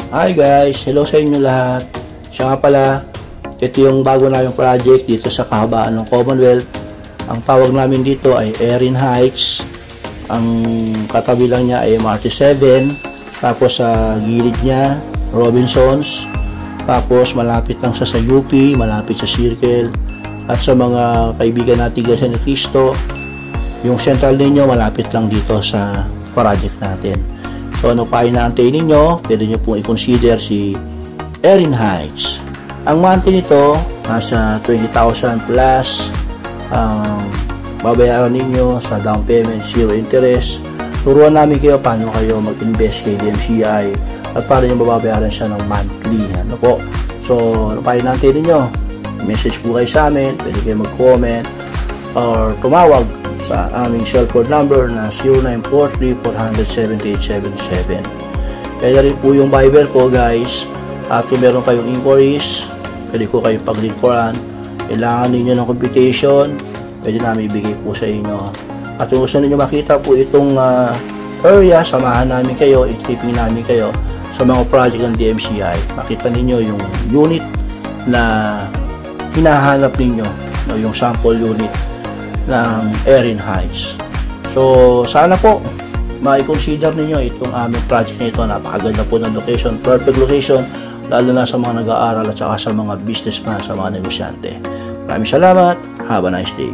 Hi guys, hello sa inyo lahat. Siya nga pala, ito yung bago namin project dito sa kahabaan ng Commonwealth. Ang tawag namin dito ay Erin Heights. Ang katabi lang niya ay MRT7. Tapos sa gilid niya, Robinsons. Tapos malapit lang sa UP, malapit sa Circle. At sa mga kaibigan natin sa San Cristo, yung central ninyo malapit lang dito sa project natin. So ano pa inaantay ninyo, pwede nyo pong i-consider si Erin Heights. Ang monthly nito, nasa 20,000 plus. Babayaran ninyo sa down payment, 0 interest. Turuan namin kayo paano kayo mag-invest kay DMCI at paano nyo mababayaran siya ng monthly. Ano po? So ano pa inaantay ninyo? Message po kayo sa amin, pwede kayo mag-comment or tumawag sa aming cellphone number na 0943-400-7877. Kaya rin po yung Viber ko guys. At kung meron kayong inquiries, pwede ko kayong pag-linkuran. Kailangan ninyo ng computation, pwede namin ibigay po sa inyo. At kung gusto ninyo makita po itong area, samahan namin kayo, i-tripping namin kayo sa mga project ng DMCI. Makita ninyo yung unit na hinahanap ninyo, yung sample unit ng Erin Heights. So sana po ma-consider ninyo itong aming project na ito. Napakaganda po ng location, perfect location, lalo na sa mga nag-aaral at saka sa mga businessman, sa mga negosyante. Maraming salamat, have a nice day.